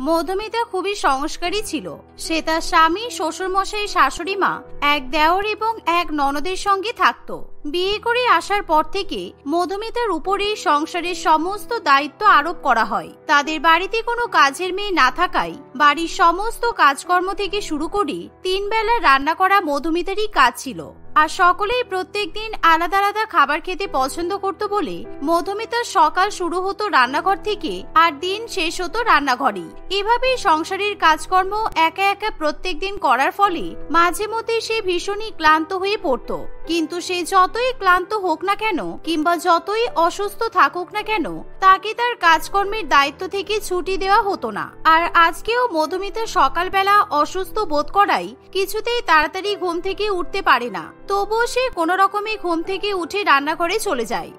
মধুমিতা খুবই সংস্কারী ছিল। সে তার স্বামী, শ্বশুরমশাই, শাশুড়ি মা, এক দেওর এবং এক ননদের সঙ্গে থাকতো। বিয়ে করে আসার পর থেকে মধুমিতার উপরে সংসারের সমস্ত দায়িত্ব আরোপ করা হয়। তাদের বাড়িতে কোনো কাজের মেয়ে না থাকায় বাড়ির সমস্ত কাজকর্ম থেকে শুরু করে 3 বেলা রান্না করা মধুমিতারই কাজ ছিল। আর সকলেই প্রত্যেকদিন আলাদা আলাদা খাবার খেতে পছন্দ করত বলে মধুমিতার সকাল শুরু হতো রান্নাঘর থেকে আর দিন শেষ হতো রান্নাঘরেই। এভাবেই সংসারের কাজকর্ম একা একা প্রত্যেকদিন করার ফলে মাঝে মধ্যে সে ভীষণই ক্লান্ত হয়ে পড়তো। কিন্তু সে যতই ক্লান্ত হোক না কেন কিংবা যতই অসুস্থ থাকুক না কেন, তাকে তার কাজকর্মের দায়িত্ব থেকে ছুটি দেওয়া হতো না। আর আজকেও মধুমিতা সকালবেলা অসুস্থ বোধ করায় কিছুতেই তাড়াতাড়ি ঘুম থেকে উঠতে পারে না। তবুও সে কোনো রকমে ঘুম থেকে উঠে রান্নাঘরে চলে যায়।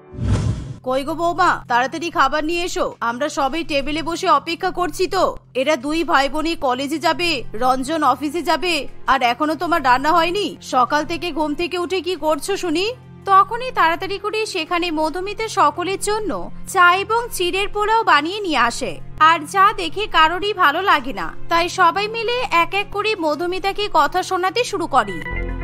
কই গো বৌমা, তাড়াতাড়ি খাবার নিয়ে এসো, আমরা সবাই টেবিলে বসে অপেক্ষা করছি তো। এরা 2 ভাই বোনই কলেজে যাবে, রঞ্জন অফিসে যাবে, আর এখনো তোমার রান্না হয়নি? সকাল থেকে ঘুম থেকে উঠে কি করছো শুনি? তখনই তাড়াতাড়ি করে সেখানে মধুমিতা সকলের জন্য চা এবং চিড়ের পোলাও বানিয়ে নিয়ে আসে। আর যা দেখে কারোরই ভালো লাগে না, তাই সবাই মিলে এক এক করে মধুমিতাকে কথা শোনাতে শুরু করে।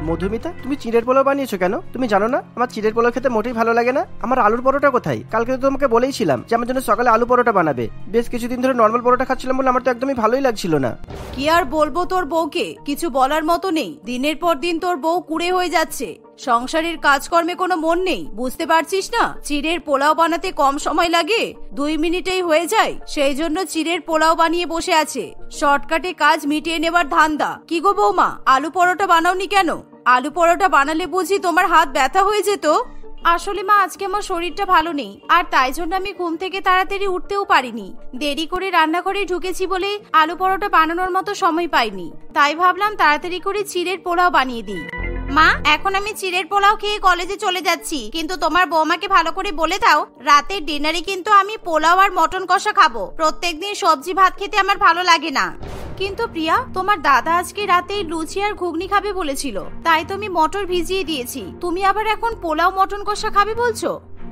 মধুমিতা, তুমি চিড়ের পোলাও বানিয়েছো কেন? তুমি জানো না আমার চিড়ের পোলাও খেতে মোটেই ভালো লাগে না। আমার আলুর পরোটা কোথায়? কালকে তো তোমাকে বলেইছিলাম যে আমার জন্য সকালে আলু পরোটা বানাবে। বেশ কিছুদিন ধরে নর্মাল পরোটা খাচ্ছিলাম বলে আমার তো একদমই ভালোই লাগছিল না। কি আর বলবো তোর বউকে, কিছু বলার মতো নেই। দিনের পর দিন তোর বউ কুড়ে হয়ে যাচ্ছে, সংসারের কাজকর্মে কোনো মন নেই, বুঝতে পারছিস না? চিড়ের পোলাও বানাতে কম সময় লাগে, 2 মিনিটেই হয়ে যায়। সেই জন্য চিড়ের পোলাও বানিয়ে বসে আছে, শর্টকাটে কাজ মিটিয়ে নেবার ধান্দা। কি গো বৌমা, আলু পরোটা বানাওনি কেন? আলু পরোটা বানালে বুঝি তোমার হাত ব্যথা হয়ে যেত? আসলে মা, আজকে আমার শরীরটা ভালো নেই, আর তাই জন্য আমি ঘুম থেকে তাড়াতাড়ি উঠতেও পারিনি। দেরি করে রান্নাঘরে ঢুকেছি বলে আলু পরোটা বানানোর মতো সময় পাইনি, তাই ভাবলাম তাড়াতাড়ি করে চিড়ের পোলাও বানিয়ে দিই। মা, এখন আমি চিড়ের পোলাও খেয়ে কলেজে চলে যাচ্ছি, কিন্তু তোমার বৌমাকে ভালো করে বলে দাও রাতের ডিনারে কিন্তু আমি পোলাও আর মটন কষা খাবো। প্রত্যেকদিন সবজি ভাত খেতে আমার ভালো লাগে না। কিন্তু প্রিয়া, তোমার দাদা আজকে রাতে লুচি আর ঘুগনি খাবে বলেছিল, তাই তো আমি মটর ভিজিয়ে দিয়েছি। তুমি আবার এখন পোলাও মটন কষা খাবে বলছো?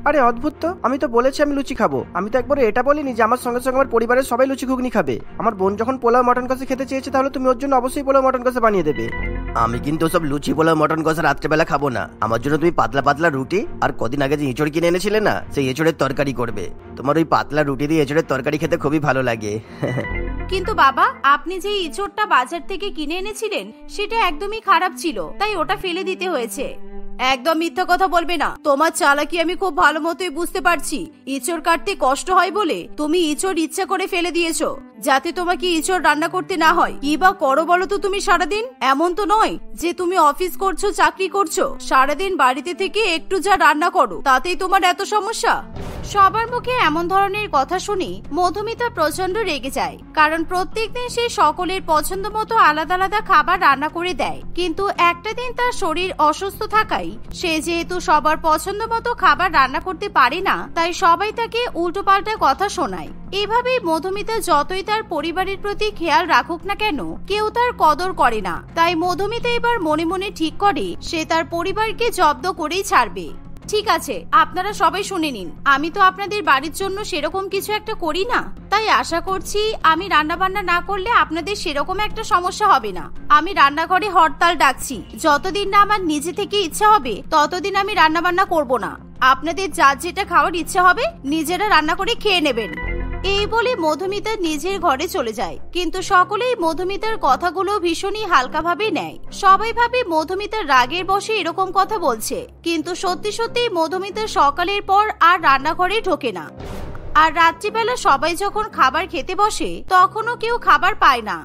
আরে অদ্ভুত তো, আমি তো বলেছি আমি লুচি খাবো। আমি তো একবার এটা বলিনি যে আমার সঙ্গে সঙ্গে আমার পরিবারের সবাই লুচি ঘুগনি খাবে। আমার বোন যখন পোলাও মটন কষা খেতে চেয়েছে, তাহলে তুমি ওর জন্য অবশ্যই পোলাও মটন কষা বানিয়ে দেবে। আমি কিন্তু সব লুচি পোলাও মটন কষা রাত্রেবেলা খাবো না। আমার জন্য তুমি পাতলা পাতলা রুটি আর কদিন আগে যে এঁচড় কিনে এনেছিলে না, সেই এঁচড়ের তরকারি করবে। তোমার ওই পাতলা রুটি দিয়ে এঁচড়ের তরকারি খেতে খুবই ভালো লাগে। কিন্তু বাবা, আপনি যে এঁচড়টা বাজার থেকে কিনে এনেছিলেন সেটা একদমই খারাপ ছিল, তাই ওটা ফেলে দিতে হয়েছে। একদম মিথ্যা কথা বলবে না, তোমার চালাকি আমি খুব ভালো মতোই বুঝতে পারছি। এঁচড় কাটতে কষ্ট হয় বলে তুমি এঁচড় ইচ্ছা করে ফেলে দিয়েছো, যাতে তোমাকে এঁচড় রান্না করতে না হয়। কি বা করো বলো তো তুমি সারাদিন? এমন তো নয় যে তুমি অফিস করছো, চাকরি করছো, সারাদিন বাড়িতে থেকে একটু যা রান্না করো তাতেই তোমার এত সমস্যা। সবার মুখে এমন ধরনের কথা শুনে মধুমিতা প্রচন্ড রেগে যায়, কারণ প্রত্যেকদিন সে সকলের পছন্দ মতো আলাদা আলাদা খাবার রান্না করে দেয়। কিন্তু একটা দিন তার শরীর অসুস্থ থাকায় সে যেহেতু সবার পছন্দ মতো খাবার রান্না করতে পারে না, তাই সবাই তাকে উল্টোপাল্টা কথা শোনায়। এভাবেই মধুমিতা যতই তার পরিবারের প্রতি খেয়াল রাখুক না কেন, কেউ তার কদর করে না। তাই মধুমিতা এবার মনে মনে ঠিক করে সে তার পরিবারকে জব্দ করেই ছাড়বে। ঠিক আছে, আপনারা সবাই শুনে নিন, আমি তো আপনাদের বাড়ির জন্য সেরকম কিছু একটা করি না, তাই আশা করছি আমি রান্না বান্না না করলে আপনাদের সেরকম একটা সমস্যা হবে না। আমি রান্নাঘরে হরতাল ডাকছি, যতদিন না আমার নিজে থেকে ইচ্ছা হবে ততদিন আমি রান্না বান্না করব না। আপনাদের যার যেটা খাওয়ার ইচ্ছা হবে নিজেরা রান্না করে খেয়ে নেবেন। এই বলে মধুমিতা নিজের ঘরে চলে যায়। কিন্তু সকলেই মধুমিতার কথাগুলো ভীষণই হালকাভাবে নেয়। সবাই ভাবে মধুমিতার রাগের বশে এরকম কথা বলছে, কিন্তু সত্যি সত্যি মধুমিতা সকালের পর আর রান্নাঘরে ঢোকে না। আর রাত্রিবেলা সবাই যখন খাবার খেতে বসে তখনও কেউ খাবার পায় না।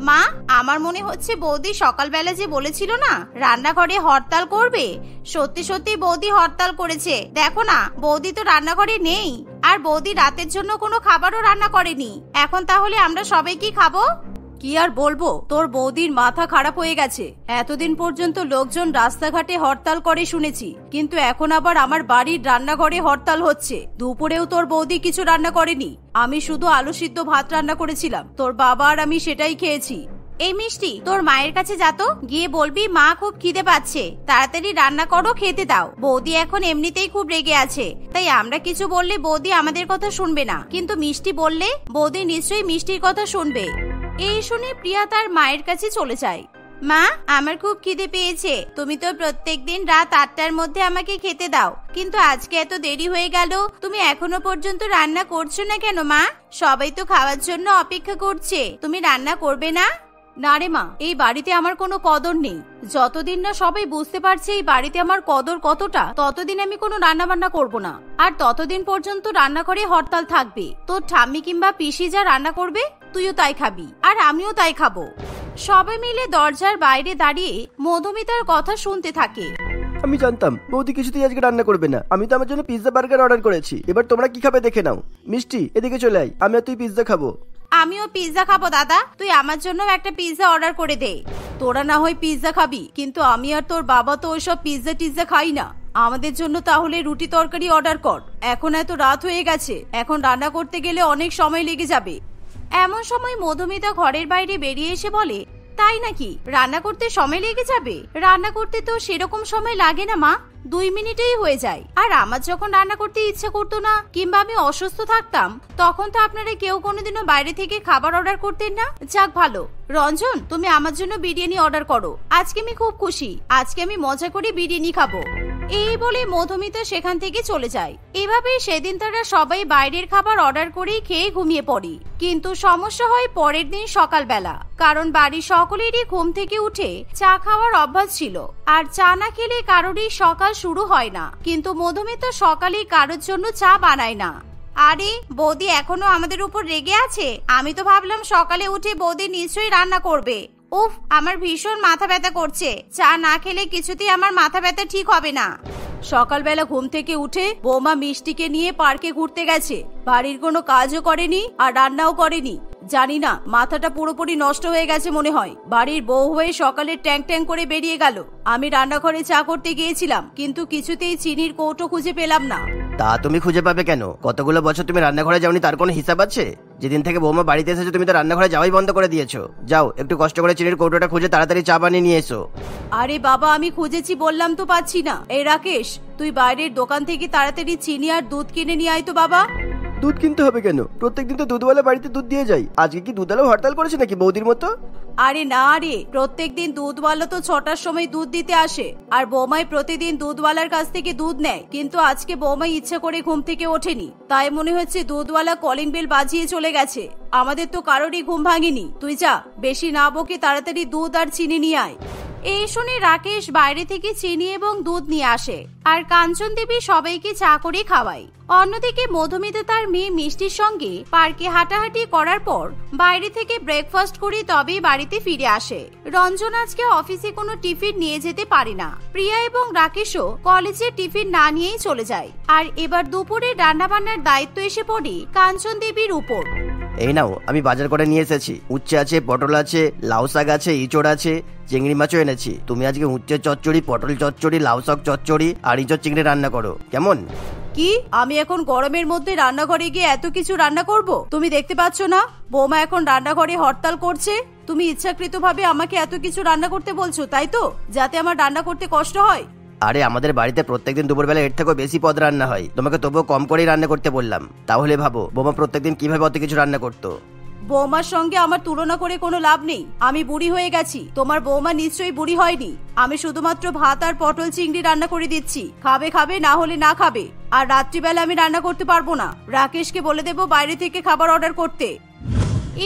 মা, আমার মনে হচ্ছে বৌদি সকালবেলা যে বলেছিল না রান্নাঘরে হরতাল করবে, সত্যি সত্যি বৌদি হরতাল করেছে। দেখো না, বৌদি তো রান্নাঘরে নেই, আর বৌদি রাতের জন্য কোনো খাবারও রান্না করেনি। এখন তাহলে আমরা সবাই কি খাবো? কি আর বলবো, তোর বৌদির মাথা খারাপ হয়ে গেছে। এতদিন পর্যন্ত লোকজন রাস্তাঘাটে হরতাল করে শুনেছি, কিন্তু এখন আবার আমার বাড়ির রান্নাঘরে হরতাল হচ্ছে। দুপুরেও তোর বৌদি কিছু রান্না করেনি, আমি শুধু আলু সিদ্ধ ভাত রান্না করেছিলাম, তোর বাবা আর আমি সেটাই খেয়েছি। এই মিষ্টি, তোর মায়ের কাছে যা তো, গিয়ে বলবি মা খুব খিদে পাচ্ছে, তাড়াতাড়ি রান্না করো, খেতে দাও। বৌদি এখন এমনিতেই খুব রেগে আছে, তাই আমরা কিছু বললে বৌদি আমাদের কথা শুনবে না, কিন্তু মিষ্টি বললে বৌদি নিশ্চয়ই মিষ্টির কথা শুনবে। এই শুনে প্রিয়া তার মায়ের কাছে চলে যায়। মা, আমার খুব খিদে পেয়েছে, তুমি তো প্রত্যেকদিন রাত 8টার মধ্যে আমাকে খেতে দাও, কিন্তু আজকে এত দেরি হয়ে গেল, তুমি এখনো পর্যন্ত রান্না করছো না কেন মা? সবাই তো খাওয়ার জন্য অপেক্ষা করছে, তুমি রান্না করবে না? না রে মা, এই বাড়িতে আমার কোনো কদর নেই। যতদিন না সবাই বুঝতে পারছে এই বাড়িতে আমার কদর কতটা, ততদিন আমি কোনো রান্না বান্না করবো না। আর ততদিন পর্যন্ত রান্নাঘরে হরতাল থাকবে। তোর ঠাম্মি কিংবা পিসি যা রান্না করবে তুইও তাই খাবি, আর আমিও তাই খাবো। সবাই মিলে দরজার বাইরে দাঁড়িয়ে মধুমিতার কথা শুনতে থাকে। আমি জানতাম বৌদি কিছুতেই আজকে রান্না করবে না। আমি তো আমার জন্য পিৎজা বার্গার অর্ডার করেছি, এবার তোমরা কি খাবে দেখে নাও। মিষ্টি, এদিকে চলে আয়, আমি আর তুই পিৎজা খাবো। আমিও পিৎজা খাবো দাদা, তুই আমার জন্য একটা পিৎজা অর্ডার করে দে। তোরা না হয় পিৎজা খাবি, কিন্তু আমি আর তোর বাবা তো ওইসব পিৎজা টিৎজা খাই না। আমাদের জন্য তাহলে রুটি তরকারি অর্ডার কর। এখন এত রাত হয়ে গেছে, এখন রান্না করতে গেলে অনেক সময় লেগে যাবে। এমন সময় মধুমিতা ঘরের বাইরে বেরিয়ে এসে বলে, তাই নাকি? রান্না করতে সময় লেগে যাবে? রান্না করতে তো সেরকম সময় লাগে না মা, 2 মিনিটেই হয়ে যায়। আর আমার যখন রান্না করতে ইচ্ছা করতো না কিংবা আমি অসুস্থ থাকতাম, তখন তো আপনারা কেউ কোনোদিনও বাইরে থেকে খাবার অর্ডার করতেন না। যাক ভালো। রঞ্জন, তুমি আমার জন্য বিরিয়ানি অর্ডার করো, আজকে আমি খুব খুশি, আজকে আমি মজা করে বিরিয়ানি খাবো। এই বলে মধুমিতা সেখান থেকে চলে যায়। এভাবে সেদিন তারা সবাই বাইরের খাবার অর্ডার করেই খেয়ে ঘুমিয়ে পড়ে। কিন্তু সমস্যা হয় পরের দিন সকালবেলা, কারণ বাড়ির সকলেরই ঘুম থেকে উঠে চা খাওয়ার অভ্যাস ছিল, আর চা না খেলে কারোরই সকাল শুরু হয় না। কিন্তু মধুমিতা সকালে কারোর জন্য চা বানায় না। আরে বৌদি এখনো আমাদের উপর রেগে আছে? আমি তো ভাবলাম সকালে উঠে বৌদি নিশ্চয়ই রান্না করবে। উফ, আমার ভীষণ মাথা ব্যথা করছে, চা না খেলে কিছুতেই আমার মাথা ব্যথা ঠিক হবে না। সকালবেলা ঘুম থেকে উঠে বৌমা মিষ্টিকে নিয়ে পার্কে ঘুরতে গেছে, বাড়ির কোনো কাজও করেনি আর রান্নাও করেনি। জানি না, মাথাটা পুরোপুরি নষ্ট হয়ে গেছে মনে হয়। বাড়ির বউ হয়ে সকালে ট্যাং ট্যাং করে বেরিয়ে গেল। আমি রান্নাঘরে চা করতে গিয়েছিলাম, কিন্তু কিছুতেই চিনির কৌটো খুঁজে পেলাম না। তা তুমি খুঁজে পাবে কেন? কতগুলো বছর তুমি রান্নাঘরে যাওনি, তার কোনো হিসাব আছে? যেদিন থেকে বৌমা বাড়িতে এসেছো তুমি তো রান্নাঘরে যাওয়াই বন্ধ করে দিয়েছো। যাও, একটু কষ্ট করে চিনির কৌটোটা খুঁজে তাড়াতাড়ি চা বানিয়ে নিয়ে এসো। আরে বাবা, আমি খুঁজেছি বললাম তো, পাচ্ছি না। এই রাকেশ, তুই বাইরের দোকান থেকে তাড়াতাড়ি চিনি আর দুধ কিনে নিয়ে আয় তো বাবা। দুধ কিনতে হবে কেন? প্রত্যেকদিন তো দুধওয়ালা বাড়িতে দুধ দিয়ে যায়, আজকে কি দুধওয়ালা হরতাল করেছে নাকি বৌদির মতো? আরে না রে, প্রত্যেকদিন দুধওয়ালা তো 6টার সময় দুধ দিতে আসে, আর বৌমাই প্রতিদিন দুধওয়ালার কাছ থেকে দুধ নেয়। কিন্তু আজকে বৌমাই ইচ্ছা করে ঘুম থেকে ওঠেনি, তাই মনে হচ্ছে দুধওয়ালা কলিং বেল বাজিয়ে চলে গেছে। আমাদের তো কারোরই ঘুম ভাঙেনি। তুই যা, বেশি না বকে তাড়াতাড়ি দুধ আর চিনি নিয়ে আয়। এই শুনে রাকেশ বাইরে থেকে চিনি এবং দুধ নিয়ে আসে, আর কাঞ্চন দেবী সবাইকে চা করে খাওয়ায়। অন্যদিকে মধুমিতা তার মেয়ে মিষ্টির সঙ্গে পার্কে হাঁটাহাঁটি করার পর বাইরে থেকে ব্রেকফাস্ট করে তবেই বাড়িতে ফিরে আসে। রঞ্জন আজকে অফিসে কোনো টিফিন নিয়ে যেতে পারে না। প্রিয়া এবং রাকেশও কলেজে টিফিন না নিয়েই চলে যায়। আর এবার দুপুরে রান্না বান্নার দায়িত্ব এসে পড়ে কাঞ্চন দেবীর উপর। এই নাও, আমি বাজার করে নিয়ে এসেছি। উচ্ছে আছে, পটল আছে, লাউ শাক আছে, ইঁচড় আছে, চিংড়ি মাছও এনেছি। তুমি আজকে উচ্চের চচ্চড়ি, পটল চচ্চড়ি, লাউ শাক চচ্চড়ি আর ইঁচড় চিংড়ি রান্না করো, কেমন? কি, আমি এখন গরমের মধ্যে রান্নাঘরে গিয়ে এত কিছু রান্না করব? তুমি দেখতে পাচ্ছ না বৌমা এখন রান্নাঘরে হরতাল করছে? তুমি ইচ্ছাকৃতভাবে আমাকে এত কিছু রান্না করতে বলছো, তাই তো, যাতে আমার রান্না করতে কষ্ট হয়? আরে আমাদের বাড়িতে প্রত্যেকদিন দুপুরবেলা এর থেকেও বেশি পদ রান্না হয়, তোমাকে তবুও কম করেই রান্না করতে বললাম। তাহলে ভাবো বৌমা প্রত্যেকদিন কিভাবে অত কিছু রান্না করতো। বৌমার সঙ্গে আমার তুলনা করে কোনো লাভ নেই। আমি বুড়ি হয়ে গেছি, তোমার বৌমা নিশ্চয়ই বুড়ি হয়নি। আমি শুধুমাত্র ভাত আর পটল চিংড়ি রান্না করে দিচ্ছি, খাবে খাবে, না হলে না খাবে। আর রাত্রিবেলা আমি রান্না করতে পারবো না, রাকেশকে বলে দেবো বাইরে থেকে খাবার অর্ডার করতে।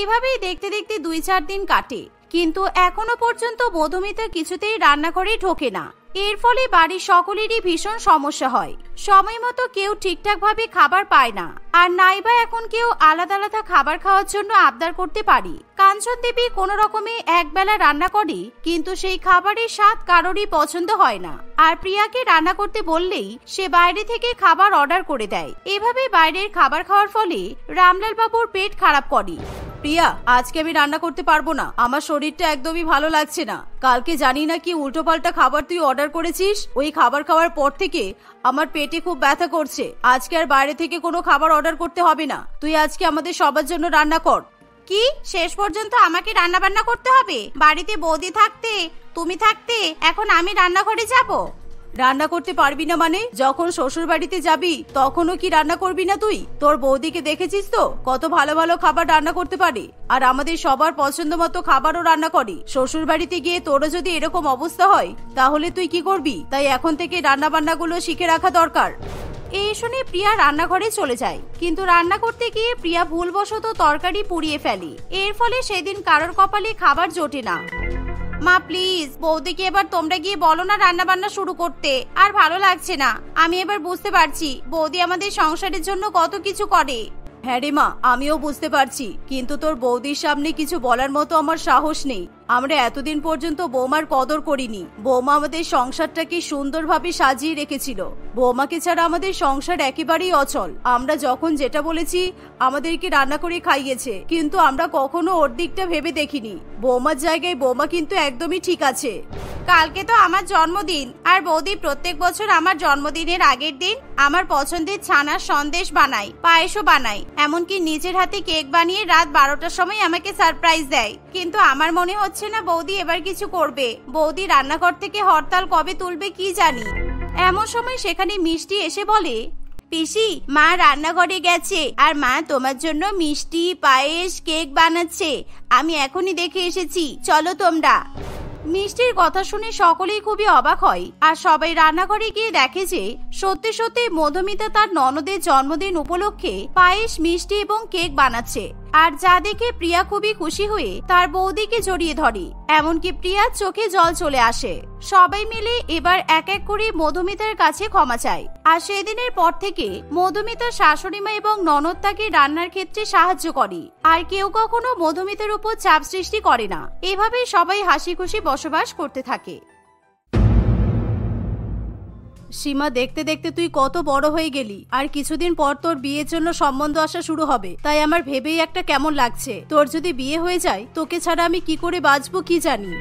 এভাবেই দেখতে দেখতে 2-4 দিন কাটে, কিন্তু এখনো পর্যন্ত মধুমিতা কিছুতেই রান্নাঘরে ঢোকে না। এর ফলে বাড়ির সকলেরই ভীষণ সমস্যা হয়। সময় মতো কেউ ঠিকঠাক ভাবে খাবার পায় না, আর নাইবা এখন কেউ আলাদা আলাদা খাবার খাওয়ার জন্য আবদার করতে পারি। কাঞ্চন দেবী কোনো রকমে একবেলা রান্না করে, কিন্তু সেই খাবারের স্বাদ কারোরই পছন্দ হয় না। আর প্রিয়াকে রান্না করতে বললেই সে বাইরে থেকে খাবার অর্ডার করে দেয়। এভাবে বাইরের খাবার খাওয়ার ফলে রামলাল বাবুর পেট খারাপ করে। প্রিয়া, আজকে আমি রান্না করতে পারবো না, আমার শরীরটা একদমই ভালো লাগছে না। কালকে জানি না কি উল্টোপাল্টা খাবার তুই অর্ডার করেছিস, ওই খাবার খাওয়ার পর থেকে আমার পেটে খুব ব্যথা করছে। আজকে আর বাইরে থেকে কোনো খাবার অর্ডার করতে হবে না, তুই আজকে আমাদের সবার জন্য রান্না কর। কি শেষ পর্যন্ত আমাকে রান্না বান্না করতে হবে? বাড়িতে বৌদি থাকতে, তুমি থাকতে এখন আমি রান্নাঘরে যাব? রান্না করতে পারবি না মানে? যখন শ্বশুর বাড়িতে যাবি তখনও কি রান্না করবি না তুই? তোর বৌদিকে দেখেছিস তো কত ভালো ভালো খাবার রান্না করতে পারে, আর আমাদের সবার পছন্দ মতো খাবারও রান্না করে। শ্বশুর বাড়িতে গিয়ে তোরও যদি এরকম অবস্থা হয় তাহলে তুই কি করবি? তাই এখন থেকে রান্না বান্নাগুলো শিখে রাখা দরকার। এই শুনে প্রিয়া রান্নাঘরে চলে যায়, কিন্তু রান্না করতে গিয়ে প্রিয়া ভুলবশত তরকারি পুড়িয়ে ফেলে। এর ফলে সেদিন কারোর কপালে খাবার জোটে না। মা প্লিজ বৌদিকে এবার তোমরা গিয়ে বলো না রান্না বান্না শুরু করতে, আর ভালো লাগছে না। আমি এবার বুঝতে পারছি বৌদি আমাদের সংসারের জন্য কত কিছু করে। হ্যাঁ রে মা, আমিও বুঝতে পারছি, কিন্তু তোর বৌদির সামনে কিছু বলার মতো আমার সাহস নেই। আমরা এতদিন পর্যন্ত বৌমার কদর করিনি। বৌমা আমাদের সংসারটাকে সুন্দরভাবে সাজিয়ে রেখেছিল। বৌমাকে ছাড়া আমাদের সংসার একেবারেই অচল। আমরা যখন যেটা বলেছি আমাদেরকে রান্না করে খাইয়েছে, কিন্তু আমরা কখনো ওর দিকটা ভেবে দেখিনি। বৌমার জায়গায় বৌমা কিন্তু একদমই ঠিক আছে। কালকে তো আমার জন্মদিন, আর বৌদি প্রত্যেক বছর আমার জন্মদিনের আগের দিন আমার পছন্দের ছানার সন্দেশ বানায়, পায়েসও বানায়, এমনকি নিজের হাতে কেক বানিয়ে রাত 12টার সময় আমাকে সারপ্রাইজ দেয়। কিন্তু আমার মনে হচ্ছে না বৌদি এবার কিছু করবে। বৌদি রান্নাঘর থেকে হরতাল কবে তুলবে কি জানি। এমন সময় সেখানে মিষ্টি এসে বলে, পিসি মা রান্নাঘরে গেছে, আর মা তোমার জন্য মিষ্টি, পায়েস, কেক বানাচ্ছে। আমি এখনই দেখে এসেছি, চলো তোমরা। মিষ্টির কথা শুনে সকলেই খুবই অবাক হয়, আর সবাই রান্নাঘরে গিয়ে দেখে যে সত্যি সত্যি মধুমিতা তার ননদের জন্মদিন উপলক্ষে পায়েস, মিষ্টি এবং কেক বানাচ্ছে। আর যা দেখে প্রিয়া খুবই খুশি হয়ে তার বৌদিকে জড়িয়ে ধরে, এমনকি প্রিয়ার চোখে জল চলে আসে। সবাই মিলে এবার এক এক করে মধুমিতার কাছে ক্ষমা চায়। আর সেদিনের পর থেকে মধুমিতার শাশুড়িমা এবং ননদ তাকে রান্নার ক্ষেত্রে সাহায্য করে, আর কেউ কখনো মধুমিতার উপর চাপ সৃষ্টি করে না। এভাবেই সবাই হাসি খুশি বসবাস করতে থাকে। সীমা, দেখতে দেখতে তুই কত বড় হয়ে গেলি, আর কিছুদিন পর তোর বিয়ের জন্য সম্বন্ধ আসা শুরু হবে। তাই আমার ভেবেই একটা কেমন লাগছে। তোর যদি বিয়ে হয়ে যায় তোকে ছাড়া আমি কি করে বাঁচবো কি জানি।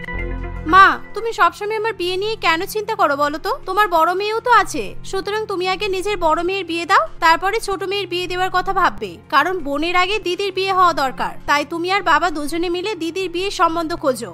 মা, তুমি সবসময় আমার বিয়ে নিয়ে কেন চিন্তা করো বলো তো? তোমার বড় মেয়েও তো আছে, সুতরাং তুমি আগে নিজের বড় মেয়ের বিয়ে দাও, তারপরে ছোট মেয়ের বিয়ে দেওয়ার কথা ভাববে। কারণ বোনের আগে দিদির বিয়ে হওয়া দরকার। তাই তুমি আর বাবা দুজনে মিলে দিদির বিয়ের সম্বন্ধ খোঁজো।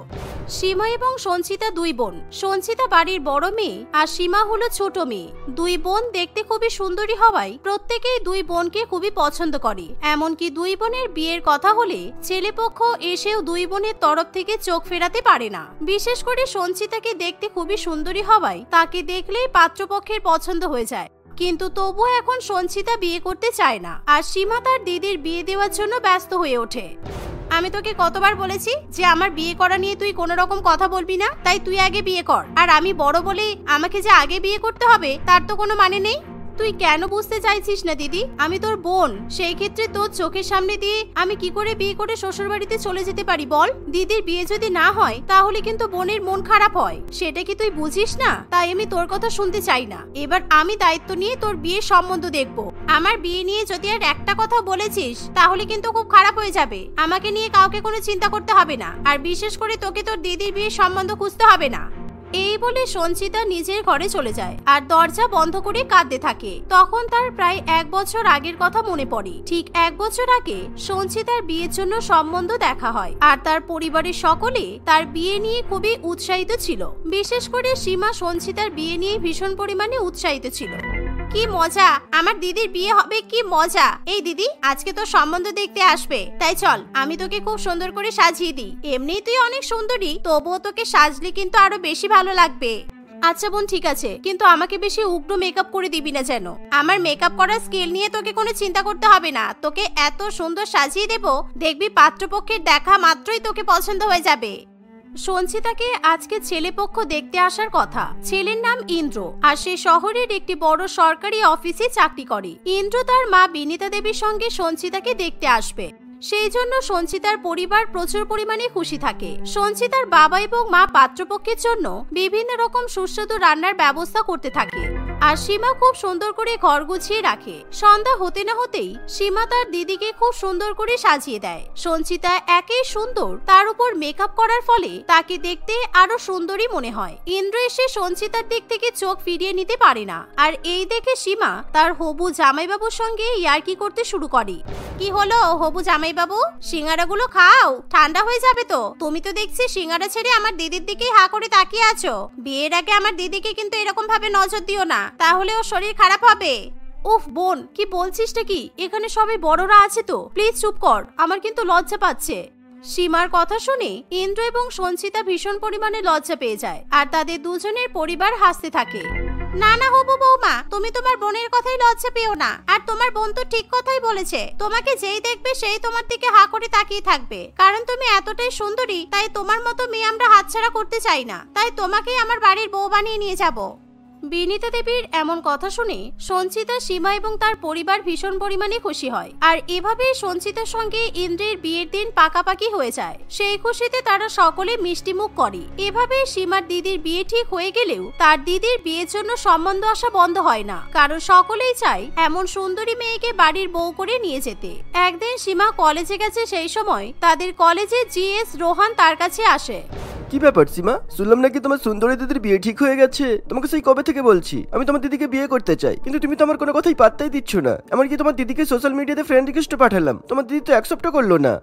সীমা এবং সঞ্চিতা দুই বোন। সঞ্চিতা বাড়ির বড় মেয়ে, আর সীমা হলো ছোট মেয়ে। দুই বোন দেখতে খুবই সুন্দরী হওয়ায় প্রত্যেকেই দুই বোনকে খুবই পছন্দ করে। এমনকি দুই বোনের বিয়ের কথা হলে ছেলেপক্ষ এসেও দুই বোনের তরফ থেকে চোখ ফেরাতে পারে না। বিশেষ করে সঞ্চিতাকে দেখতে খুবই সুন্দরী হওয়ায় তাকে দেখলেই পাত্রপক্ষের পছন্দ হয়ে যায়। কিন্তু তবুও এখন সঞ্চিতা বিয়ে করতে চায় না, আর সীমা তার দিদির বিয়ে দেওয়ার জন্য ব্যস্ত হয়ে ওঠে। আমি তোকে কতবার বলেছি যে আমার বিয়ে করা নিয়ে তুই কোনো রকম কথা বলবি না, তাই তুই আগে বিয়ে কর। আর আমি বড় বলে আমাকে যে আগে বিয়ে করতে হবে তার তো কোনো মানে নেই। তুই কেন বুঝতে চাইছিস না দিদি? আমি তোর বোন, সেই ক্ষেত্রে তোর চোখের সামনে দিয়ে আমি কি করে বিয়ে করে শ্বশুর বাড়িতে চলে যেতে পারি বল? দিদির বিয়ে যদি না হয় তাহলে কিন্তু বোনের মন খারাপ হয়, সেটা কি তুই বুঝিস না? তাই আমি তোর কথা শুনতে চাই না। এবার আমি দায়িত্ব নিয়ে তোর বিয়ের সম্বন্ধ দেখবো। আমার বিয়ে নিয়ে যদি আর একটা কথা বলেছিস তাহলে কিন্তু খুব খারাপ হয়ে যাবে। আমাকে নিয়ে কাউকে কোনো চিন্তা করতে হবে না, আর বিশেষ করে তোকে তোর দিদির বিয়ের সম্বন্ধ খুঁজতে হবে না। এই বলে সঞ্চিতা নিজের ঘরে চলে যায় আর দরজা বন্ধ করে কাঁদতে থাকে। তখন তার প্রায় 1 বছর আগের কথা মনে পড়ে। ঠিক 1 বছর আগে সঞ্চিতার বিয়ের জন্য সম্বন্ধ দেখা হয়, আর তার পরিবারের সকলে তার বিয়ে নিয়ে খুবই উৎসাহিত ছিল। বিশেষ করে সীমা সঞ্চিতার বিয়ে নিয়ে ভীষণ পরিমাণে উৎসাহিত ছিল। কি মজা, আমার দিদির বিয়ে হবে, কি মজা। এই দিদি, আজকে তো সম্বন্ধ দেখতে আসবে, তাই চল আমি তোকে খুব সুন্দর করে সাজিয়ে দিই। এমনিই তুই অনেক সুন্দরী, তবুও তোকে সাজলে কিন্তু আরো বেশি ভালো লাগবে। আচ্ছা বোন, ঠিক আছে, কিন্তু আমাকে বেশি উগ্র মেকআপ করে দিবি না যেন। আমার মেকআপ করার স্কিল নিয়ে তোকে কোনো চিন্তা করতে হবে না। তোকে এত সুন্দর সাজিয়ে দেব, দেখবি পাত্রপক্ষের দেখা মাত্রই তোকে পছন্দ হয়ে যাবে। সঞ্চিতাকে আজকে ছেলেপক্ষ দেখতে আসার কথা। ছেলের নাম ইন্দ্র, আর সে শহরের একটি বড় সরকারি অফিসে চাকরি করে। ইন্দ্র তার মা বিনীতা দেবীর সঙ্গে সঞ্চিতাকে দেখতে আসবে, সেই জন্য সঞ্চিতার পরিবার প্রচুর পরিমাণে খুশি থাকে। সঞ্চিতার বাবা এবং মা পাত্রপক্ষের জন্য বিভিন্ন রকম সুস্বাদু রান্নার ব্যবস্থা করতে থাকে। আর সীমা খুব সুন্দর করে ঘর গুছিয়ে রাখে। সন্ধ্যা হতে না হতেই সীমা তার দিদিকে খুব সুন্দর করে সাজিয়ে দেয়। সঞ্চিতা একেই সুন্দর, তার উপর মেকআপ করার ফলে তাকে দেখতে আরো সুন্দরী মনে হয়। ইন্দ্র এসে সঞ্চিতার দিক থেকে চোখ ফিরিয়ে নিতে পারে না। আর এই দেখে সীমা তার হবু জামাইবাবুর সঙ্গে ইয়ার্কি করতে শুরু করে। কি হলো হবু জামাইবাবু, সিঙ্গারাগুলো খাও, ঠান্ডা হয়ে যাবে তো। তুমি তো দেখছি সিঙ্গারা ছেড়ে আমার দিদির দিকেই হা করে তাকিয়ে আছো। বিয়ের আগে আমার দিদিকে কিন্তু এরকম ভাবে নজর দিও না, তাহলে ওর শরীর খারাপ হবে। উফ বোন, কি বলছিসটা কি? এখানে সবাই বড়রা আছে তো, প্লিজ চুপ কর, আমার কিন্তু লজ্জা পাচ্ছে। সীমার কথা শুনে ইন্দ্র এবং সঞ্চিতা ভীষণ পরিমাণে লজ্জা পেয়ে যায় আর তাদের দুজনের পরিবার হাসতে থাকে। না না হবু বৌমা, তুমি তোমার বোনের কথাই লজ্জা পেও না। আর তোমার বোন তো ঠিক কথাই বলেছে, তোমাকে যেই দেখবে সেই তোমার দিকে হা করে তাকিয়ে থাকবে। কারণ তুমি এতটাই সুন্দরী, তাই তোমার মতো মেয়ে আমরা হাতছাড়া করতে চাই না। তাই তোমাকেই আমার বাড়ির বউ বানিয়ে নিয়ে যাব। বিনীতা দেবীর এমন কথা শুনে সঞ্চিতা, সীমা এবং তার পরিবার ভীষণ পরিমাণে খুশি হয়। আর এভাবে সঞ্চিতার সঙ্গে ইন্দ্রের বিয়ের দিন পাকাপাকি হয়ে যায়। সেই খুশিতে তারা সকলে মিষ্টি মুখ করে। এভাবে সীমার দিদির বিয়ে ঠিক হয়ে গেলেও তার দিদির বিয়ের জন্য সম্বন্ধ আসা বন্ধ হয় না, কারণ সকলেই চায় এমন সুন্দরী মেয়েকে বাড়ির বউ করে নিয়ে যেতে। একদিন সীমা কলেজে গেছে, সেই সময় তাদের কলেজে জিএস রোহান তার কাছে আসে। কি ব্যাপার সীমা, শুনলাম নাকি তোমার সুন্দরী দিদির বিয়ে ঠিক হয়ে গেছে। তোমাকে সেই কবে থেকে বলছি আমি তোমার দিদিকে বিয়ে করতে চাই, কিন্তু তুমি তো আমার কোনো কথাই পাত্তাই দিচ্ছ না। এমনকি তোমার দিদিকে সোশ্যাল মিডিয়াতে ফ্রেন্ড রিকোয়েস্ট পাঠালাম, তোমার দিদি তো অ্যাকসেপ্টও করলো না।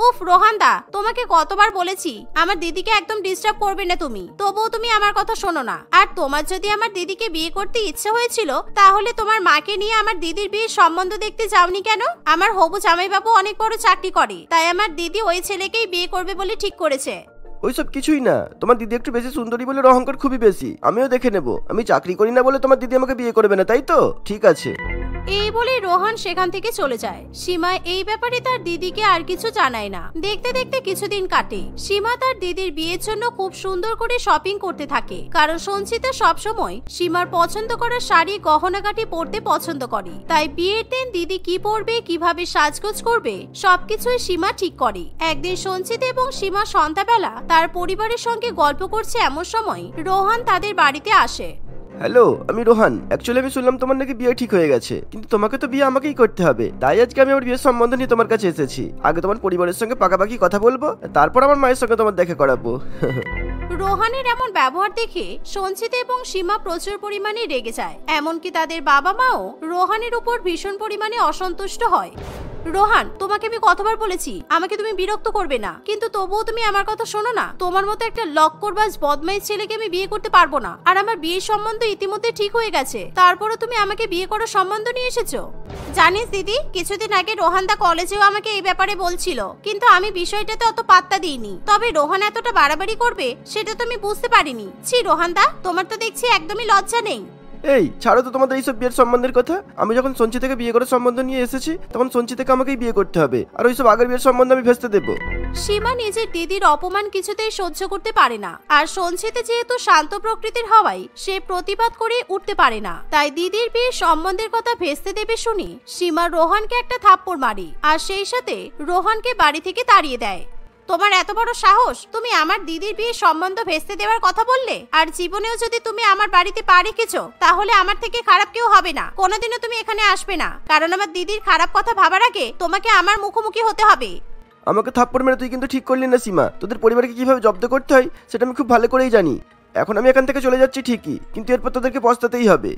উফ রোহান দা, তোমাকে কতবার বলেছি আমার দিদিকে একদম ডিস্টার্ব করবে না তুমি, তবুও তুমি আমার কথা শোনো না। আর তোমার যদি আমার দিদিকে বিয়ে করতে ইচ্ছে হয়েছিল, তাহলে তোমার মাকে নিয়ে আমার দিদির বিয়ের সম্বন্ধ দেখতে যাওনি কেন? আমার হবু জামাইবাবু অনেক বড় চাকরি করে, তাই আমার দিদি ওই ছেলেকেই বিয়ে করবে বলে ঠিক করেছে। ওইসব কিছুই না, তোমার দিদি একটু বেশি সুন্দরী বলে অহংকার খুবই বেশি। আমিও দেখে নেব, আমি চাকরি করি না বলে তোমার দিদি আমাকে বিয়ে করবে না, তাই তো? ঠিক আছে। এই বলে রোহান সেখান থেকে চলে যায়। সীমা এই ব্যাপারে তার দিদিকে আর কিছু জানায় না। দেখতে দেখতে কিছুদিন কাটে। সীমা তার দিদির বিয়ের জন্য খুব সুন্দর করে শপিং করতে থাকে, কারণ সঞ্চিতা সবসময় সীমার পছন্দ করা শাড়ি গহনাগাটি পরতে পছন্দ করে। তাই বিয়ের দিন দিদি কি পরবে, কিভাবে সাজগোজ করবে, সবকিছুই সীমা ঠিক করে। একদিন সঞ্চিতা এবং সীমা সন্ধ্যাবেলা তার পরিবারের সঙ্গে গল্প করছে, এমন সময় রোহান তাদের বাড়িতে আসে। হ্যালো, আমি রোহান। অ্যাকচুয়ালি আমি শুনলাম তোমার নাকি বিয়ে ঠিক হয়ে গেছে, কিন্তু তোমাকে তো বিয়ে আমাকেই করতে হবে। তাই আজকে আমি আমার বিয়ের সম্বন্ধ নিয়ে তোমার কাছে এসেছি। আগে তোমার পরিবারের সঙ্গে পাকাপাকি কথা বলবো, তারপর আমার মায়ের সঙ্গে তোমার দেখা করাবো। রোহানের এমন ব্যবহার দেখে সঞ্চিতা এবং সীমা প্রচুর পরিমাণে রেগে যায়। এমনকি তাদের বাবা মাও রোহানের উপর ভীষণ পরিমাণে অসন্তুষ্ট হয়। রোহান, তোমাকে আমি কতবার বলেছি আমাকে তুমি বিরক্ত করবে না, কিন্তু তবুও তুমি আমার কথা শোনো না। তোমার মতো একটা লক্করবাজ বদমাইশ ছেলেকে আমি বিয়ে করতে পারবো না। আর আমার বিয়ের সম্বন্ধ ইতিমধ্যে ঠিক হয়ে গেছে, তারপরও তুমি আমাকে বিয়ে করার সম্বন্ধ নিয়ে এসেছো। জানিস দিদি, কিছুদিন আগে রোহানদা কলেজেও আমাকে এই ব্যাপারে বলছিল, কিন্তু আমি বিষয়টাতে অত পাত্তা দিইনি। তবে রোহান এতটা বাড়াবাড়ি করবে সেটা তো আমি বুঝতে পারিনি। ছি রোহানদা, তোমার তো দেখছি একদমই লজ্জা নেই। এই ছাড়ো তো তোমাদের এইসব বিয়ের সম্বন্ধের কথা। আমি যখন সঞ্চিতাকে বিয়ে করার সম্বন্ধ নিয়ে এসেছি, তখন সঞ্চিতাকে আমাকেই বিয়ে করতে হবে, আর ওইসব আগের বিয়ের সম্বন্ধ আমি ভেস্তে দেবো। সীমা নিজের দিদির অপমান কিছুতেই সহ্য করতে পারে না। আর সঞ্চিতা যেহেতু শান্ত প্রকৃতির হওয়ায় সে প্রতিবাদ করে উঠতে পারে না। তাই দিদির বিয়ের সম্বন্ধের কথা ভেস্তে দেবে শুনি সীমা রোহানকে একটা থাপ্পড় মারে, আর সেই সাথে রোহানকে বাড়ি থেকে তাড়িয়ে দেয়। তোমার এত বড় সাহস, তুমি আমার দিদির বিয়ের সম্বন্ধ ভেস্তে দেওয়ার কথা বললে? আর জীবনেও যদি তুমি আমার বাড়িতে পা রেখেছো, তাহলে আমার থেকে খারাপ কেউ হবে না। কোনোদিনও তুমি এখানে আসবে না, কারণ আমার দিদির খারাপ কথা ভাবার আগে তোমাকে আমার মুখোমুখি হতে হবে। আমাকে থাপ্পড় মেরে তুই কিন্তু ঠিক করলি না সীমা। তোদের পরিবারকে কিভাবে জব্দ করতে হয় সেটা আমি খুব ভালো করেই জানি। এখন আমি এখান থেকে চলে যাচ্ছি ঠিকই, কিন্তু এরপর তোদেরকে পস্তাতেই হবে।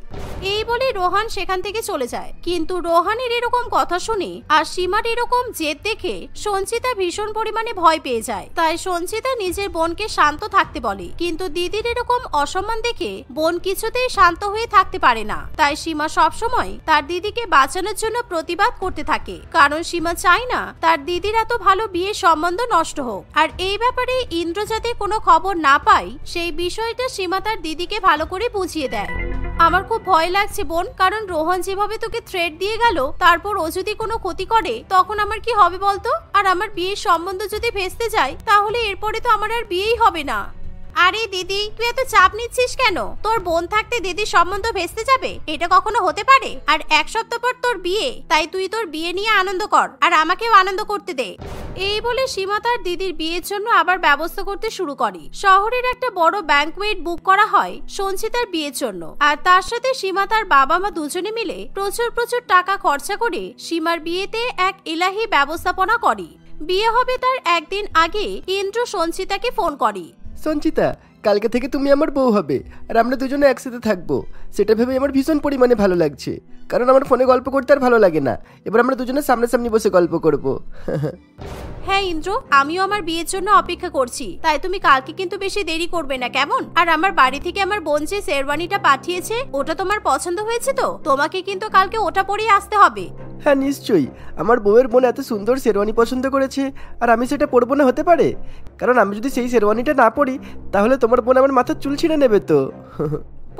এই বলে রোহান সেখান থেকে চলে যায়। কিন্তু রোহানের এরকম কথা শুনে আর সীমার এরকম জেদ দেখে সঞ্চিতা ভীষণ পরিমাণে ভয় পেয়ে যায়। তাই সঞ্চিতা নিজের বোনকে শান্ত থাকতে বলে, কিন্তু দিদির এরকম অসম্মান দেখে বোন কিছুতেই শান্ত হয়ে থাকতে পারে না। তাই সীমা সবসময় তার দিদিকে বাঁচানোর জন্য প্রতিবাদ করতে থাকে, কারণ সীমা চায় না তার দিদির এত ভালো বিয়ের সম্বন্ধ নষ্ট হোক। আর এই ব্যাপারে ইন্দ্র যাতে কোনো খবর না পায়, সেই বিষয়টা সীমা তার দিদিকে ভালো করে বুঝিয়ে দেয়। আমার খুব ভয় লাগছে বোন, কারণ রোহান যেভাবে তোকে থ্রেট দিয়ে গেল, তারপর ও যদি কোনো ক্ষতি করে তখন আমার কি হবে বলতো? আর আমার বিয়ের সম্বন্ধ যদি ভেস্তে যায়, তাহলে এরপরে তো আমার আর বিয়েই হবে না। আরে দিদি, তুই এত চাপ নিচ্ছিস কেন? তোর বোন থাকতে দিদির সম্বন্ধ ভেস্তে যাবে? এটা কখনো হতে পারে? আর এক সপ্তাহ পর তোর বিয়ে, তাই তুই তোর বিয়ে নিয়ে আনন্দ কর, আর আমাকেও আনন্দ করতে দে। এই বলে সীমা তার দিদির বিয়ের জন্য আবার ব্যবস্থা করতে শুরু করে। শহরের একটা বড় ব্যাংকুয়েট বুক করা হয় সঞ্চিতার বিয়ের জন্য, আর তার সাথে সীমা তার বাবা মা দুজনে মিলে প্রচুর প্রচুর টাকা খরচা করে সীমার বিয়েতে এক ইলাহি ব্যবস্থাপনা করে। বিয়ে হবে তার একদিন আগে ইন্দ্র সঞ্চিতাকে ফোন করে। সঞ্চিতা, কালকে থেকে তুমি আমার বউ হবে, আর আমরা দুজনে একসাথে থাকবো। সেটা ভেবে আমার ভীষণ পরিমাণে ভালো লাগছে, কারণ আমার ফোনে গল্প করতে আর ভালো লাগে না। এবার আমরা দুজনে সামনাসামনি বসে গল্প করব। হ্যাঁ ইন্দ্র, আমিও আমার বিয়ের জন্য অপেক্ষা করছি, তাই তুমি কালকে কিন্তু বেশি দেরি করবে না, কেমন? আর আমার বাড়ি থেকে আমার বোন যে শেরওয়ানিটা পাঠিয়েছে, ওটা তোমার পছন্দ হয়েছে তো? তোমাকে কিন্তু কালকে ওটা পরেই আসতে হবে। হ্যাঁ নিশ্চয়ই, আমার বউয়ের বোন এত সুন্দর শেরওয়ানি পছন্দ করেছে, আর আমি সেটা পরবো না হতে পারে? কারণ আমি যদি সেই শেরওয়ানিটা না পরি, তাহলে তোমার বোন আমার মাথার চুল ছিঁড়ে নেবে তো।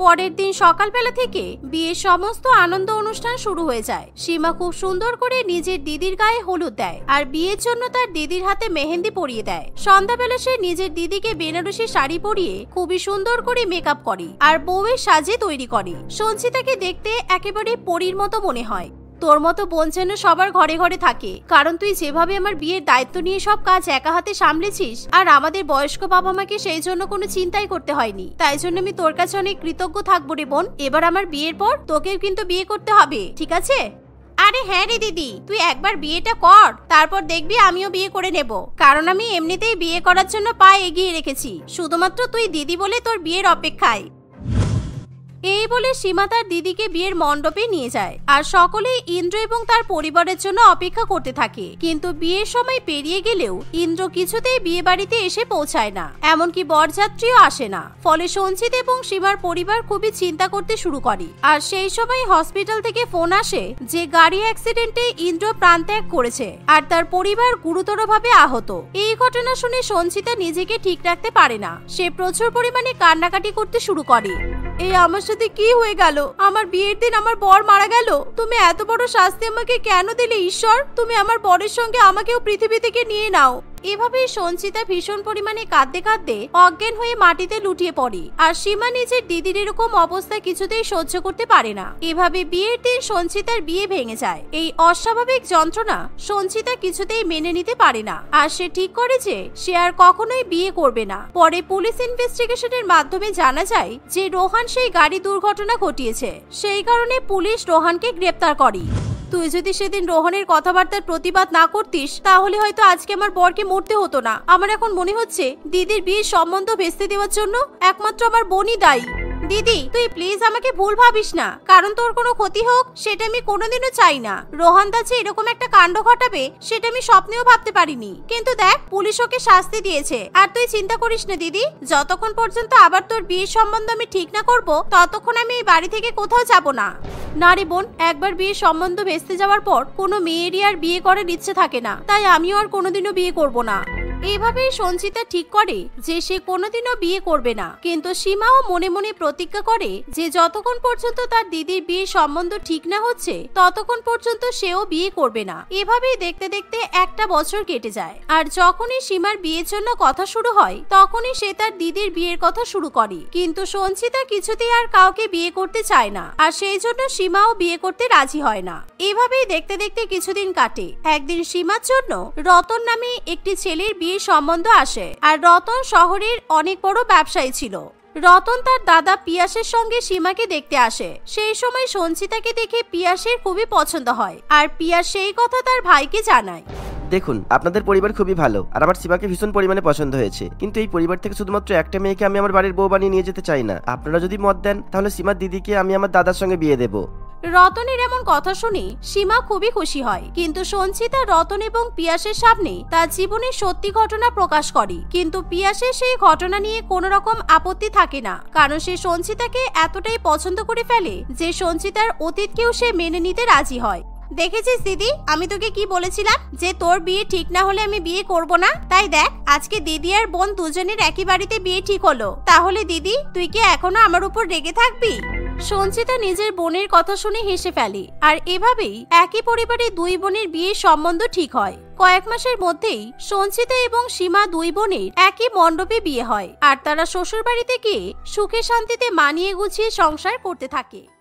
পরের দিন সকালবেলা থেকে বিয়ের সমস্ত আনন্দ অনুষ্ঠান শুরু হয়ে যায়। সীমা খুব সুন্দর করে নিজের দিদির গায়ে হলুদ দেয়, আর বিয়ের জন্য তার দিদির হাতে মেহেন্দি পরিয়ে দেয়। সন্ধ্যাবেলা সে নিজের দিদিকে বেনারসি শাড়ি পরিয়ে খুবই সুন্দর করে মেকআপ করে, আর বউয়ের সাজে তৈরি করে। সঞ্চিতাকে দেখতে একেবারে পরীর মতো মনে হয়। তোর মতো বোন যেন সবার ঘরে ঘরে থাকে, কারণ তুই যেভাবে আমার বিয়ের দায়িত্ব নিয়ে সব কাজ একা হাতে সামলেছিস, আর আমাদের বয়স্ক বাবা মাকে সেই জন্য কোনো চিন্তাই করতে হয়নি। তাই জন্য আমি তোর কাছে অনেক কৃতজ্ঞ থাকবো রে বোন। এবার আমার বিয়ের পর তোকেও কিন্তু বিয়ে করতে হবে, ঠিক আছে? আরে হ্যাঁ রে দিদি, তুই একবার বিয়েটা কর, তারপর দেখবি আমিও বিয়ে করে নেব। কারণ আমি এমনিতেই বিয়ে করার জন্য পা এগিয়ে রেখেছি, শুধুমাত্র তুই দিদি বলে তোর বিয়ের অপেক্ষায়। এই বলে সীমা তার দিদিকে বিয়ের মণ্ডপে নিয়ে যায়, আর সকলেই ইন্দ্র এবং তার পরিবারের জন্য অপেক্ষা করতে থাকে। কিন্তু বিয়ের সময় পেরিয়ে গেলেও ইন্দ্র কিছুতেই বিয়ে বাড়িতে এসে পৌঁছায় না, এমনকি বরযাত্রীও আসে না। ফলে সঞ্চিত এবং সীমার পরিবার খুবই চিন্তা করতে শুরু করে। আর সেই সময় হসপিটাল থেকে ফোন আসে যে গাড়ি অ্যাক্সিডেন্টে ইন্দ্র প্রাণ ত্যাগ করেছে, আর তার পরিবার গুরুতরভাবে আহত। এই ঘটনা শুনে সঞ্চিতা নিজেকে ঠিক রাখতে পারে না, সে প্রচুর পরিমাণে কান্নাকাটি করতে শুরু করে। এই আমার সাথে কি হয়ে গেল? আমার বিয়ের দিন আমার বর মারা গেল। তুমি এত বড় শাস্তি আমাকে কেন দিলে ঈশ্বর? তুমি আমার বরের সঙ্গে আমাকেও পৃথিবী থেকে নিয়ে নাও। এভাবেই সঞ্চিতা ভীষণ পরিমাণে কাঁদতে কাঁদতে অজ্ঞান হয়ে মাটিতে লুটিয়ে পড়ে। আর সীমা নিজের দিদির এরকম অবস্থা কিছুতেই সহ্য করতে পারে না। এভাবে বিয়ের দিন সঞ্চিতার বিয়ে ভেঙে যায়। এই অস্বাভাবিক যন্ত্রণা সঞ্চিতা কিছুতেই মেনে নিতে পারে না, আর সে ঠিক করে যে সে আর কখনোই বিয়ে করবে না। পরে পুলিশ ইনভেস্টিগেশনের মাধ্যমে জানা যায় যে রোহান সেই গাড়ি দুর্ঘটনা ঘটিয়েছে, সেই কারণে পুলিশ রোহানকে গ্রেপ্তার করে। তুই যদি সেদিন রোহনের কথাবার্তার প্রতিবাদ না করতিস, তাহলে হয়তো আজকে আমার বরকে মরতে হতো না। আমার এখন মনে হচ্ছে দিদির বিয়ের সম্বন্ধ ভেস্তে দেওয়ার জন্য একমাত্র আমার বোনই দায়ী। দিদি, তুই প্লিজ আমাকে ভুল ভাবিস না, কারণ তোর কোনো ক্ষতি হোক সেটা আমি কোনোদিনও চাই না। রোহন দাছে এরকম একটা কাণ্ড ঘটাবে সেটা আমি স্বপ্নেও ভাবতে পারিনি। কিন্তু দেখ, পুলিশ ওকে শাস্তি দিয়েছে। আর তুই চিন্তা করিস না দিদি, যতক্ষণ পর্যন্ত আবার তোর বিয়ের সম্বন্ধ আমি ঠিক না করব, ততক্ষণ আমি এই বাড়ি থেকে কোথাও যাব না। না রে বোন, একবার বিয়ের সম্বন্ধ ভেস্তে যাওয়ার পর কোনো মেয়েরই আর বিয়ে করার ইচ্ছে থাকে না, তাই আমিও আর কোনোদিনও বিয়ে করব না। এভাবেই সঞ্চিতা ঠিক করে যে সে কোনোদিনও বিয়ে করবে না। কিন্তু সীমাও মনে মনে প্রতিজ্ঞা করে যে যতক্ষণ পর্যন্ত তার দিদির বিয়ের সম্বন্ধ ঠিক না হচ্ছে, ততক্ষণ পর্যন্ত সেও বিয়ে করবে না। এভাবেই দেখতে দেখতে একটা বছর কেটে যায়। আর যখনই সীমার বিয়ের জন্য কথা শুরু হয়, তখনই সে তার দিদির বিয়ের কথা শুরু করে। কিন্তু সঞ্চিতা কিছুতেই আর কাউকে বিয়ে করতে চায় না, আর সেই জন্য সীমাও বিয়ে করতে রাজি হয় না। এভাবেই দেখতে দেখতে কিছুদিন কাটে। একদিন সীমার জন্য রতন নামে একটি ছেলের বিয়ের সম্বন্ধ আসে, আর রতন শহরের অনেক বড় ব্যবসায়ী ছিল। রতন তার দাদা পিয়াসের সঙ্গে সীমাকে দেখতে আসে। সেই সময় সঞ্চিতাকে দেখে পিয়াসের খুবই পছন্দ হয়, আর পিয়াস সেই কথা তার ভাইকে জানায়। দেখুন, আপনাদের পরিবার খুবই ভালো, আর আমার সীমাকে ভীষণ পরিমাণে পছন্দ হয়েছে। কিন্তু এই পরিবার থেকে শুধুমাত্র একটা মেয়েকে আমি আমার বাড়ির বউ বানিয়ে নিয়ে যেতে চাই না। আপনারা যদি মত দেন, তাহলে সীমার দিদিকে আমি আমার দাদার সঙ্গে বিয়ে দেবো। রতনের এমন কথা শুনে সীমা খুবই খুশি হয়। কিন্তু সঞ্চিতা রতন এবং পিয়াসের সামনে তার জীবনের সত্যি ঘটনা প্রকাশ করে। কিন্তু পিয়াসের সেই ঘটনা নিয়ে কোনো রকম আপত্তি থাকে না, কারণ সে সঞ্চিতাকে এতটাই পছন্দ করে ফেলে যে সঞ্চিতার অতীতকেও সে মেনে নিতে রাজি হয়। দেখেছিস দিদি, আমি তোকে কি বলেছিলাম যে তোর বিয়ে ঠিক না হলে আমি বিয়ে করব না? তাই দেখ, আজকে দিদি আর বোন দুজনের একই বাড়িতে বিয়ে ঠিক হলো। তাহলে দিদি, তুই কি এখনো আমার উপর রেগে থাকবি? সঞ্চিতা নিজের বোনের কথা শুনে হেসে ফেলে আর এভাবেই একই পরিবারে দুই বোনের বিয়ের সম্বন্ধ ঠিক হয়। কয়েক মাসের মধ্যেই সঞ্চিতা এবং সীমা দুই বোনের একই মণ্ডপে বিয়ে হয় আর তারা শ্বশুর বাড়িতে গিয়ে সুখে শান্তিতে মানিয়ে গুছিয়ে সংসার করতে থাকে।